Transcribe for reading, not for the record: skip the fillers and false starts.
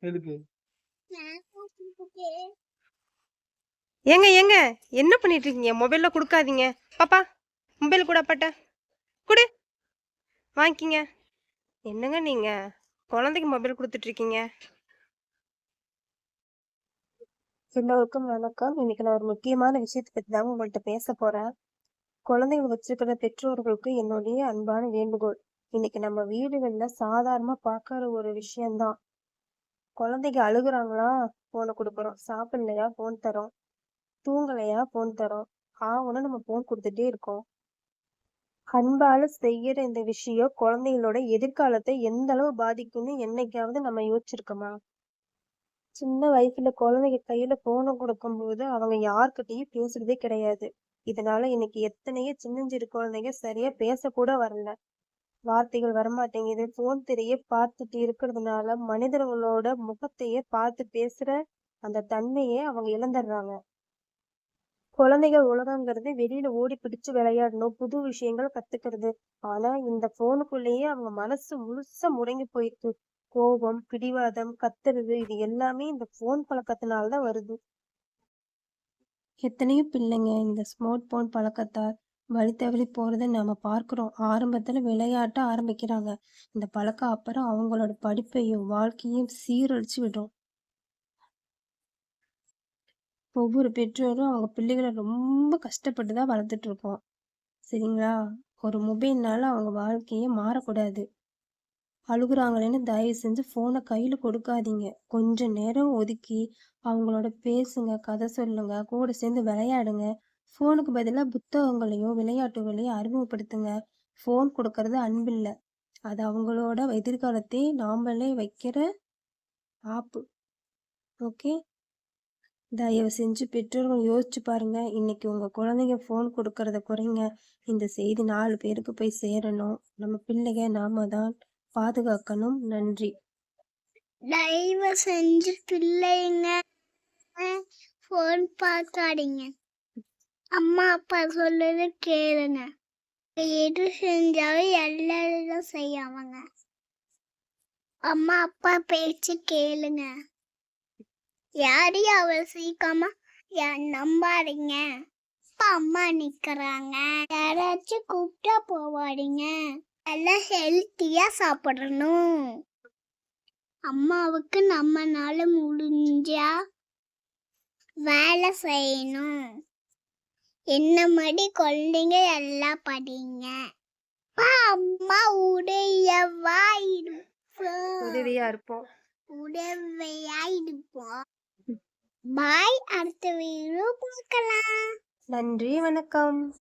எதுக்கு? ஏங்க ஏங்க என்ன பண்ணிட்டு இருக்கீங்க? மொபைல்ல கொடுக்காதீங்க. பாப்பா மொபைல் கூட அப்பாட்ட கொடு, வாங்கிக்கிங்க. என்னங்க நீங்க குழந்தைக்கு மொபைல் கொடுத்துட்டு இருக்கீங்க? எல்லோருக்கும் வணக்கம். இன்னைக்கு நான் ஒரு முக்கியமான விஷயத்தை பத்தி தாங்க உங்கள்கிட்ட பேச போறேன். குழந்தைகள் வச்சிருக்கிற பெற்றோர்களுக்கு என்னுடைய அன்பான வேண்டுகோள். இன்னைக்கு நம்ம வீடுகள்ல சாதாரணமா பார்க்கற ஒரு விஷயம்தான். குழந்தைங்க அழுகுறாங்களா, போனை கொடுக்குறோம். சாப்பிடலையா, போன் தரோம். தூங்கலையா, போன் தரோம். ஆவுன்னா நம்ம போன் கொடுத்துட்டே இருக்கோம். அன்பால செய்யற இந்த விஷயம் குழந்தைகளோட எதிர்காலத்தை எந்த அளவு பாதிக்கும்னு என்னைக்காவது நம்ம யோசிச்சிருக்கோமா? சின்ன வயசுல குழந்தைங்க கையில போனை கொடுக்கும்போது அவங்க யார்கிட்டயும் பேசுறதே கிடையாது. இதனால இன்னைக்கு எத்தனையோ சின்னஞ்சிறு குழந்தைங்க சரியா பேசக்கூட வரல. வார்த்தைகள் வரமாட்டேங்குது. போன் திரையே பார்த்துட்டு இருக்கிறதுனால மனிதர்களோட முகத்தையே பார்த்து பேசுற அந்த தன்மையே அவங்க இழந்துடுறாங்க. குழந்தைகள் உலகங்கிறது வெளியில ஓடி பிடிச்சு விளையாடணும், புது விஷயங்கள் கத்துக்கிறது. ஆனா இந்த போனுக்குள்ளேயே அவங்க மனசு முழுசா முடங்கி போயிருக்கு. கோபம், பிடிவாதம், கத்துறது இது எல்லாமே இந்த போன் பழக்கத்தினால்தான் வருது. எத்தனையோ பிள்ளைங்க இந்த ஸ்மார்ட் போன் பழக்கத்தால் வழி தவறி போறதை நாம பார்க்கிறோம். ஆரம்பத்துல விளையாட்ட ஆரம்பிக்கிறாங்க. இந்த பழக்கம் அப்புறம் அவங்களோட படிப்பையும் வாழ்க்கையும் சீரழிச்சு விடும். ஒவ்வொரு பெற்றோரும் அவங்க பிள்ளைகளை ரொம்ப கஷ்டப்பட்டு தான் வளர்த்துட்டு இருக்கோம். சரிங்களா? ஒரு மொபைல்னால அவங்க வாழ்க்கையே மாறக்கூடாது. அழுகுறாங்களேன்னு தயவு செஞ்சு ஃபோனை கையில கொடுக்காதீங்க. கொஞ்ச நேரம் ஒதுக்கி அவங்களோட பேசுங்க, கதை சொல்லுங்க, கூட சேர்ந்து விளையாடுங்க. ஃபோனுக்கு பதிலா புத்தகங்களையும் விளையாட்டுகளையும் அறிமுகப்படுத்துங்க. ஃபோன் கொடுக்கறது அன்பில்ல. அது அவங்களோட எதிர்காலத்தை நாமளே வைக்கிற ஆப்பு. ஓகே? தயவு செஞ்சு பெற்றோர்கள் யோசிச்சு பாருங்க. இன்னைக்கு உங்க குழந்தைங்க ஃபோன் கொடுக்கறத குறைங்க. இந்த செய்தி 4 பேருக்கு போய் சேரணும். நம்ம பிள்ளைங்க நாம தான் பாதுகாக்கணும். நன்றி. தயவு செஞ்சு பிள்ளைங்க ஃபோன் பார்க்காதீங்க. அம்மா அப்பா சொல்றது கேளுங்க. எது செஞ்சாலும் எல்லாரும் செய்யாமங்க. அம்மா அப்பா பேச்சு கேளுங்க. யாரையும் அவசியமா நம்பாதீங்க. அப்பா அம்மா நிக்கிறாங்க, யாராச்சும் கூப்பிட்டா போவாதீங்க. எல்லாம் ஹெல்த்தியா சாப்பிடணும். அம்மாவுக்கு நம்மனால முடிஞ்சா வேலை செய்யணும். என்ன மாதிரி குழந்தைங்க எல்லாம் படிங்க. அம்மா உதவியா இருப்போம். உதவியா இருப்போம். பாய், அடுத்த வீடியோ பார்க்கலாம். நன்றி, வணக்கம்.